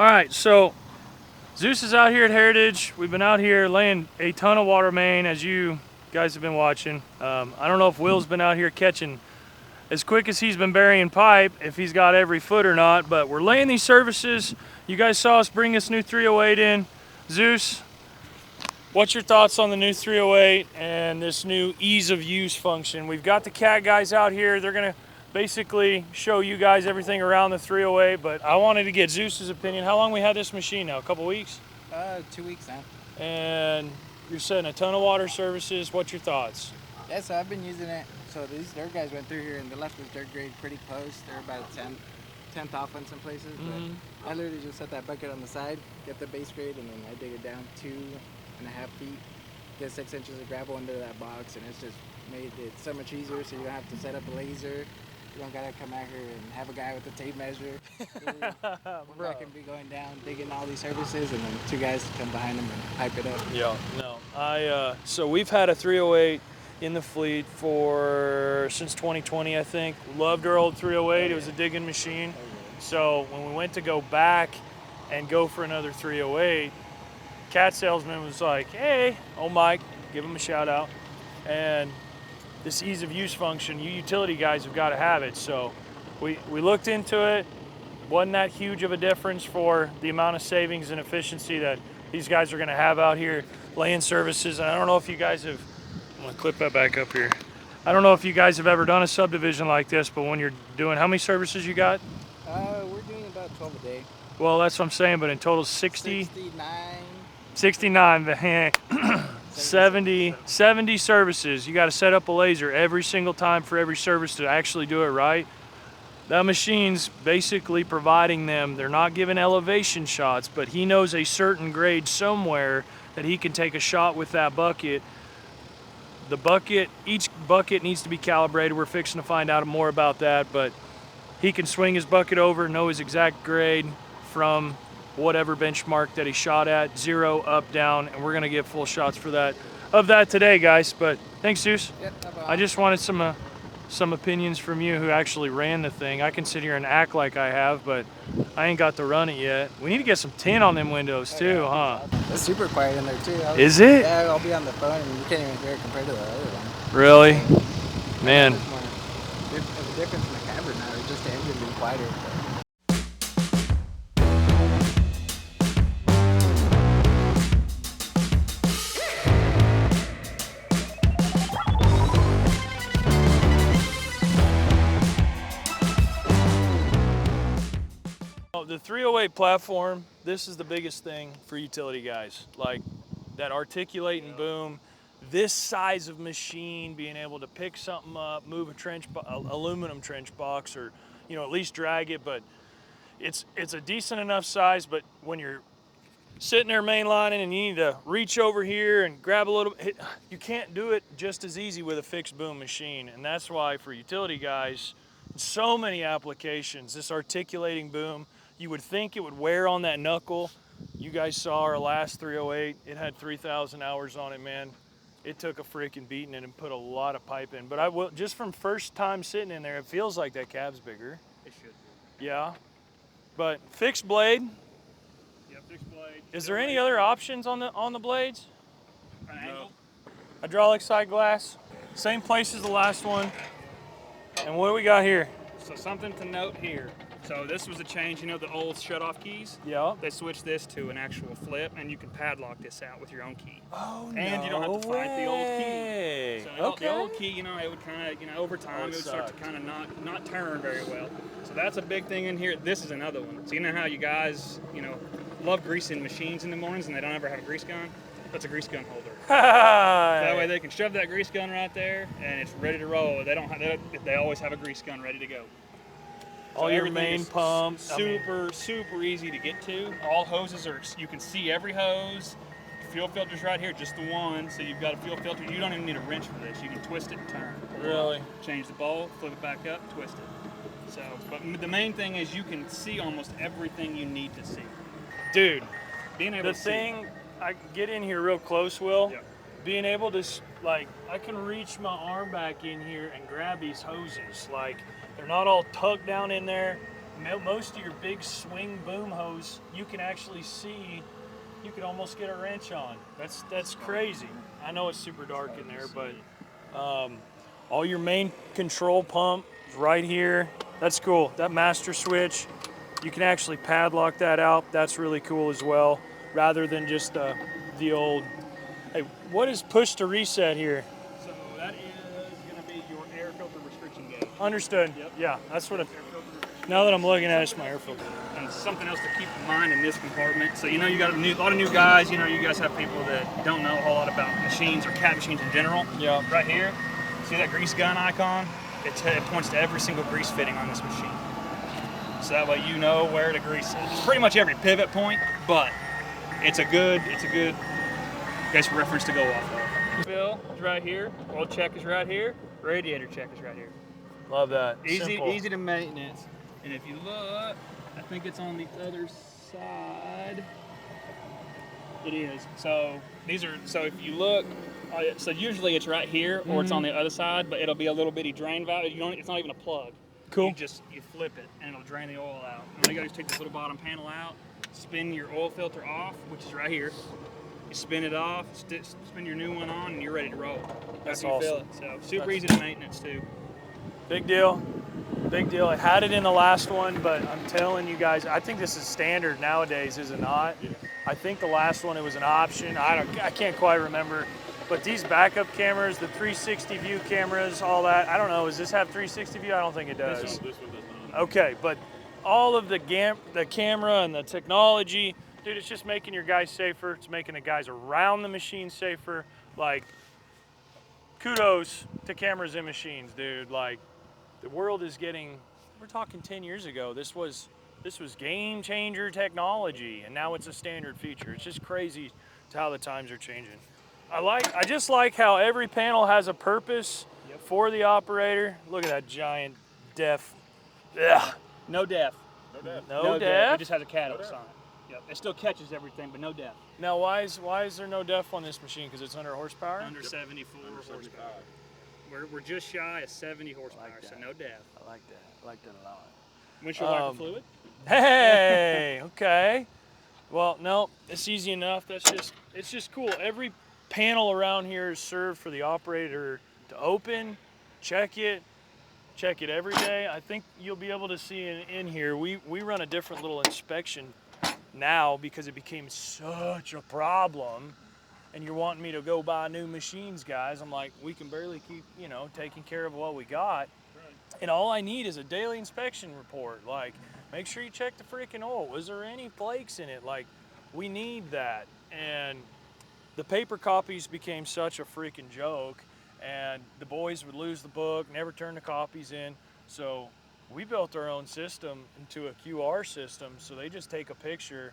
All right, so Zeus is out here at Heritage. We've been out here laying a ton of water main, as you guys have been watching. I don't know if Will's been out here catching as quick as he's been burying pipe, if he's got every foot or not, but we're laying these services. You guys saw us bring this new 308 in. Zeus, what's your thoughts on the new 308 and this new ease of use function? We've got the CAT guys out here. They're gonna basically show you guys everything around the 308, but I wanted to get Zeus's opinion. How long we had this machine now? A couple weeks? 2 weeks now. And you're setting a ton of water services. What's your thoughts? Yeah, so I've been using it. So these dirt guys went through here and they left this dirt grade pretty close. They're about a tenth off in some places. But I literally just set that bucket on the side, get the base grade, and then I dig it down 2.5 feet, get 6 inches of gravel under that box, and it's just made it so much easier. So you don't have to set up a laser. You don't gotta come out here and have a guy with a tape measure. One guy can be going down, digging all these services, and then 2 guys come behind them and pipe it up. Yeah, no. So we've had a 308 in the fleet since 2020, I think. Loved our old 308. It was a digging machine. So when we went to go back and go for another 308, CAT salesman was like, hey, Mike, give him a shout out. And this ease of use function, you utility guys have got to have it. So we looked into it. Wasn't that huge of a difference for the amount of savings and efficiency that these guys are going to have out here laying services. And I don't know if you guys have, I'm going to clip that back up here. I don't know if you guys have ever done a subdivision like this, but when you're doing, how many services you got? We're doing about 12 a day. Well, that's what I'm saying, but in total 69, 70 services. You got to set up a laser every single time for every service to actually do it right. That machine's basically providing them, they're not giving elevation shots, but he knows a certain grade somewhere that he can take a shot with that bucket. The bucket, each bucket needs to be calibrated. We're fixing to find out more about that, but he can swing his bucket over, know his exact grade from whatever benchmark that he shot at, 0, up, down, and we're gonna get full shots for that today, guys. But thanks, Zeus. Yep, no problem. I just wanted some opinions from you who actually ran the thing. I can sit here and act like I have, but I ain't got to run it yet. We need to get some tint on them windows too, huh? It's super quiet in there too. Is it? Yeah, I'll be on the phone and you can't even hear it compared to the other one. Really? Man. There's a difference in the camera now. It's just the engine being quieter. The 308 platform, this is the biggest thing for utility guys. Like that articulating boom, this size of machine, being able to pick something up, move a aluminum trench box, or at least drag it. But it's a decent enough size. But when you're sitting there mainlining and you need to reach over here and grab a little, you can't do it just as easy with a fixed boom machine. And that's why for utility guys, so many applications, this articulating boom. You would think it would wear on that knuckle. You guys saw our last 308. It had 3,000 hours on it, man. It took a freaking beating and put a lot of pipe in. But I will, just from first time sitting in there, it feels like that cab's bigger. It should be. Yeah. But fixed blade. Yeah, fixed blade. Is there any other options on the blades? No. Hydraulic side glass. Same place as the last one. And what do we got here? So something to note here. So this was a change, the old shut-off keys? Yeah. They switched this to an actual flip, and you can padlock this out with your own key. Oh, and you don't have to find the old key. So okay. the old key, it would kind of, over time, it would start to kind of not turn very well. So that's a big thing in here. This is another one. So you know how you guys, love greasing machines in the mornings and they don't ever have a grease gun? That's a grease gun holder. That way they can shove that grease gun right there, and it's ready to roll. They always have a grease gun ready to go. All So your main pumps. Super easy to get to. All hoses you can see every hose. Fuel filter's right here, just the one. So you've got a fuel filter. You don't even need a wrench for this. You can twist it and turn. Really? Change the bowl, flip it back up, twist it. So, but the main thing is you can see almost everything you need to see. Dude, Being able the thing, I get in here real close, Will. Yep. Being able to, I can reach my arm back in here and grab these hoses. Like, they're not all tucked down in there. most of your big swing boom hose, you can actually see, you can almost get a wrench on. That's crazy. I know it's super dark in there, but all your main control pump is right here. That's cool. That master switch, you can actually padlock that out. That's really cool as well, rather than just the old. Hey, what is push to reset here? So that is going to be your air filter restriction gauge. Understood. Yep. Yeah, that's what. Now that I'm looking at it, it's my air filter. And something else to keep in mind in this compartment. So you know you got a lot of new guys. You know you guys have people that don't know a whole lot about machines or cat machines in general. Yeah. Right here, see that grease gun icon? It points to every single grease fitting on this machine. So that way you know where to grease it. It's pretty much every pivot point, but it's a good, I guess, reference to go off of. Fill is right here. Oil check is right here. Radiator check is right here. Love that. Simple. Easy to maintenance. And if you look, I think it's on the other side. It is. So these are. So if you look, so usually it's right here or it's on the other side, but it'll be a little bitty drain valve. It's not even a plug. Cool. You flip it and it'll drain the oil out. And all you gotta do is take this little bottom panel out, spin your oil filter off, which is right here. You spin it off, spin your new one on, and you're ready to roll. That's After you fill awesome. it. So super easy to maintenance too. Big deal. Big deal. I had it in the last one, but I'm telling you guys, I think this is standard nowadays, is it not? Yeah. I think the last one, it was an option. I can't quite remember. But these backup cameras, the 360 view cameras, all that, I don't know, does this have 360 view? I don't think it does. This one does not. Okay, but all of the camera and the technology, dude, it's just making your guys safer. It's making the guys around the machine safer. Like, kudos to cameras and machines, dude. Like, the world is getting, we're talking 10 years ago, this was game changer technology, and now it's a standard feature. It's just crazy to how the times are changing. I just like how every panel has a purpose for the operator. Look at that giant def. Ugh. No def. No It def? just has a catalyst on it. Yep. It still catches everything, but no def. Now, why is there no def on this machine? Because it's under horsepower? Under 74 horsepower. We're just shy of 70 horsepower, so no def. I like that. I like that a lot. Windshield wiper fluid. Hey, okay. Well, no, it's easy enough. It's just cool. Every panel around here is served for the operator to open, check it every day. I think you'll be able to see in here, we run a different little inspection now because it became such a problem. And you're wanting me to go buy new machines, guys. I'm like, we can barely keep, taking care of what we got. Right. And all I need is a daily inspection report. Like, make sure you check the freaking oil. Was there any flakes in it? Like, we need that. And the paper copies became such a freaking joke. And the boys would lose the book, never turn the copies in. So we built our own system into a QR system. So they just take a picture,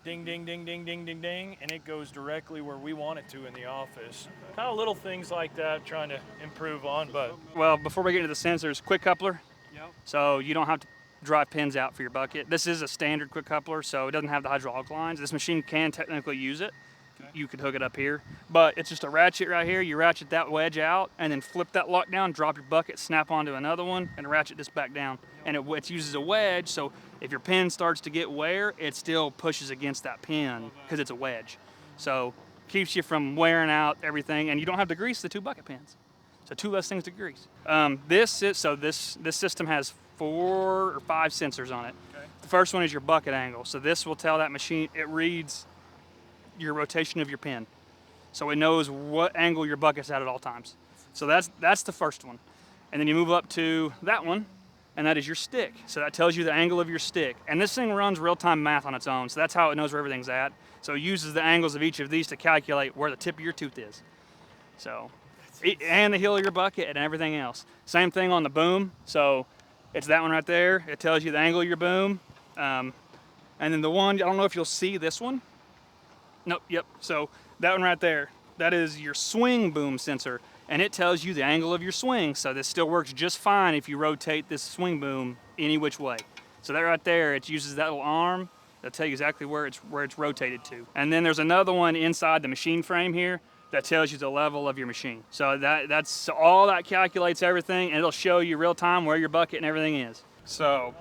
ding, ding, ding, ding, ding, ding, ding, and it goes directly where we want it to in the office. Kind of little things like that, trying to improve on, but. Well, before we get into the sensors, quick coupler. Yep. So you don't have to drive pins out for your bucket. This is a standard quick coupler, so it doesn't have the hydraulic lines. This machine can technically use it. Okay. You could hook it up here, but it's just a ratchet right here. You ratchet that wedge out and then flip that lock down, drop your bucket, snap onto another one, and ratchet this back down. Yep. And it uses a wedge, so if your pin starts to get wear, it still pushes against that pin because it's a wedge. So keeps you from wearing out everything, and you don't have to grease the two bucket pins. So 2 less things to grease. This system has 4 or 5 sensors on it. Okay. The first one is your bucket angle. So this will tell that machine, it reads your rotation of your pin. So it knows what angle your bucket's at all times. So that's the first one. And then you move up to that one, and that is your stick. So that tells you the angle of your stick. And this thing runs real-time math on its own, so that's how it knows where everything's at. So it uses the angles of each of these to calculate where the tip of your tooth is. So, and the heel of your bucket and everything else. Same thing on the boom. So it's that one right there. It tells you the angle of your boom. And then the one, I don't know if you'll see this one. Nope, yep. So that one right there, that is your swing boom sensor. And it tells you the angle of your swing. So this still works just fine if you rotate this swing boom any which way. So that right there, it uses that little arm. That'll tell you exactly where it's rotated to. And then there's another one inside the machine frame here that tells you the level of your machine. So all that calculates everything, and it'll show you real time where your bucket and everything is. So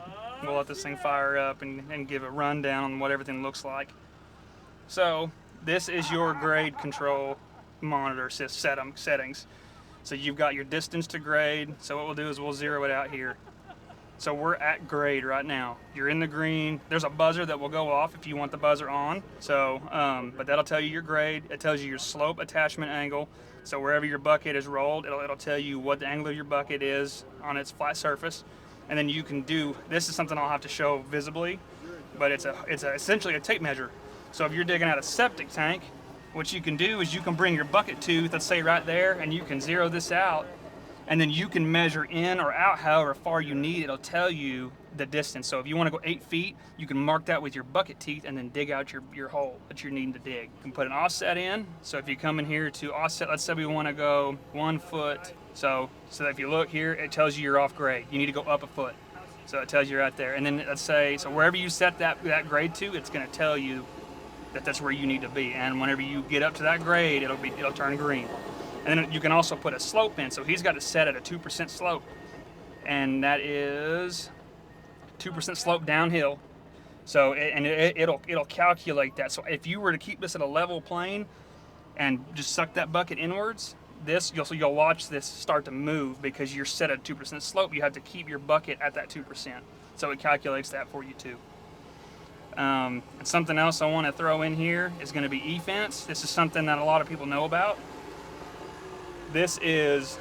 we'll let this thing fire up and give a rundown on what everything looks like. So this is your grade control monitor settings. So you've got your distance to grade. So what we'll do is we'll zero it out here. So we're at grade right now. You're in the green. There's a buzzer that will go off if you want the buzzer on. So, but that'll tell you your grade. It tells you your slope attachment angle. So wherever your bucket is rolled, it'll tell you what the angle of your bucket is on its flat surface. And then you can do, this is something I'll have to show visibly, but it's essentially a tape measure. So if you're digging out a septic tank, what you can do is you can bring your bucket tooth, let's say right there, and you can zero this out, and then you can measure in or out however far you need. It'll tell you the distance. So if you want to go 8 feet, you can mark that with your bucket teeth and then dig out your hole that you're needing to dig. You can put an offset in. So if you come in here to offset, let's say we want to go 1 foot. So if you look here, it tells you you're off grade. You need to go up a foot. So it tells you right there. And then let's say, so wherever you set that grade to, it's going to tell you that that's where you need to be. And whenever you get up to that grade, it'll turn green. And then you can also put a slope in. So he's got it set at a 2% slope. And that is 2% slope downhill. So it'll calculate that. So if you were to keep this at a level plane and just suck that bucket inwards, you'll watch this start to move because you're set at 2% slope. You have to keep your bucket at that 2%. So it calculates that for you too. And something else I want to throw in here is going to be e-fence. This is something that a lot of people know about. This is,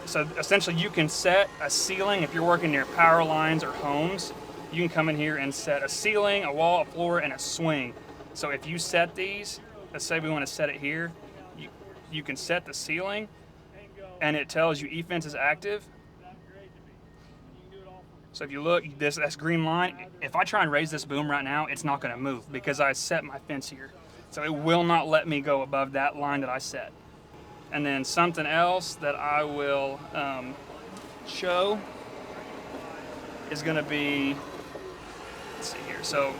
so essentially you can set a ceiling if you're working near power lines or homes. You can come in here and set a ceiling, a wall, a floor, and a swing. So if you set these, let's say we want to set it here, you can set the ceiling and it tells you e-fence is active. So if you look, that's green line. If I try and raise this boom right now, it's not going to move because I set my fence here. So it will not let me go above that line that I set. And then something else that I will show is going to be, let's see here. So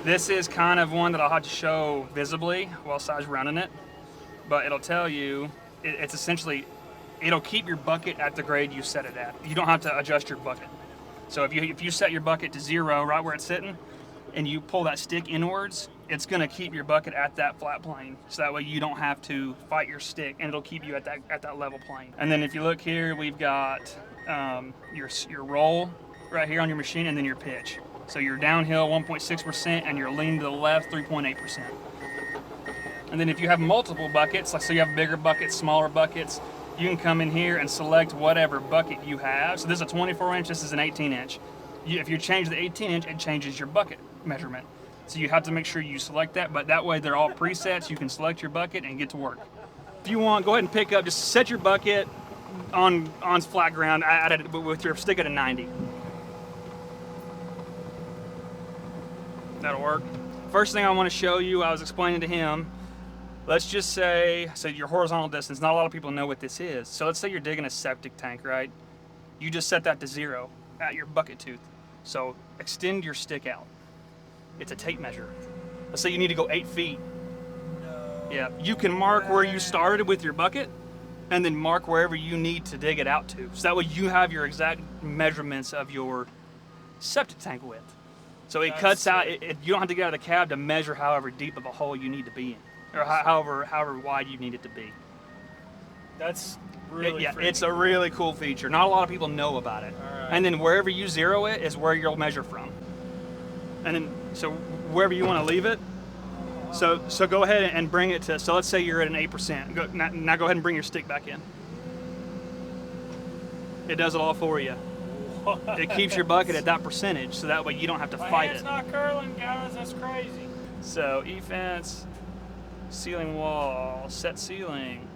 this is kind of one that I'll have to show visibly whilst I was running it. But it'll tell you, it's essentially, it'll keep your bucket at the grade you set it at. You don't have to adjust your bucket. So if you set your bucket to 0 right where it's sitting, and you pull that stick inwards, it's going to keep your bucket at that flat plane. So that way you don't have to fight your stick, and it'll keep you at that level plane. And then if you look here, we've got your roll right here on your machine, and then your pitch. So your downhill 1.6%, and your lean to the left 3.8%. And then if you have multiple buckets, like so you have bigger buckets, smaller buckets, you can come in here and select whatever bucket you have. So this is a 24 inch, this is an 18 inch. If you change the 18 inch, it changes your bucket measurement. So you have to make sure you select that, but that way they're all presets. You can select your bucket and get to work. If you want, go ahead and pick up, just set your bucket on flat ground with your stick at a 90. That'll work. First thing I want to show you, I was explaining to him, let's just say, so your horizontal distance, not a lot of people know what this is. So let's say you're digging a septic tank, right? You just set that to 0 at your bucket tooth. So extend your stick out. It's a tape measure. Let's say you need to go 8 feet. Yeah, you can mark where you started with your bucket and then mark wherever you need to dig it out to. So that way you have your exact measurements of your septic tank width. So it cuts out, you don't have to get out of the cab to measure however deep of a hole you need to be in, or however wide you need it to be. That's really it's a really cool feature. Not a lot of people know about it. Right. And then wherever you zero it is where you'll measure from. And then, so wherever you want to leave it, so go ahead and bring it to, so let's say you're at an 8%. Now go ahead and bring your stick back in. It does it all for you. What? It keeps your bucket at that percentage, so that way you don't have to fight it. It's not curling, guys. That's crazy. So e-fence, ceiling wall, set ceiling.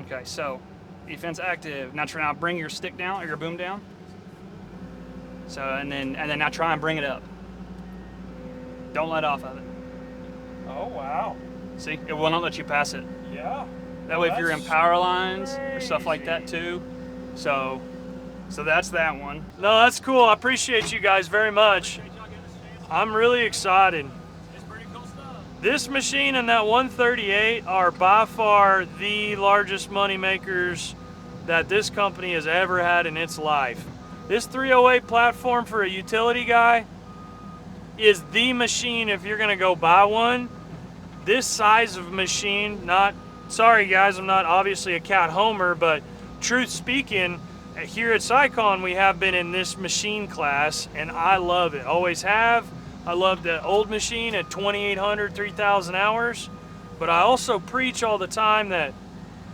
Okay, so e-fence active. Now bring your stick down or your boom down. So and then now try and bring it up. Don't let off of it. Oh wow. See, it will not let you pass it. Yeah. That way if you're in power lines or stuff like that too. So that's that one. No, that's cool. I appreciate you guys very much. I'm really excited. It's pretty cool stuff. This machine and that 138 are by far the largest money makers that this company has ever had in its life. This 308 platform for a utility guy is the machine if you're gonna go buy one. This size of machine, sorry guys, I'm not obviously a cat homer, but truth speaking, here at Sycon we have been in this machine class and I love it, always have. I love the old machine at 2,800, 3,000 hours, but I also preach all the time that,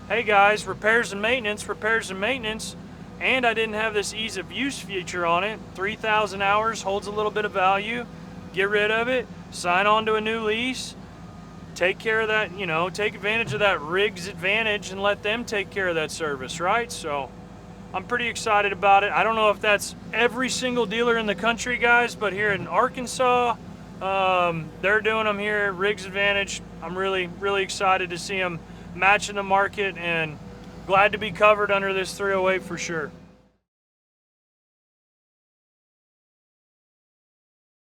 hey guys, repairs and maintenance, and I didn't have this ease of use feature on it. 3,000 hours holds a little bit of value. Get rid of it, sign on to a new lease, take care of that, take advantage of that Riggs advantage and let them take care of that service, right? So I'm pretty excited about it. I don't know if that's every single dealer in the country, guys, but here in Arkansas, they're doing them here, Riggs advantage. I'm really, really excited to see them matching the market and glad to be covered under this 308 for sure.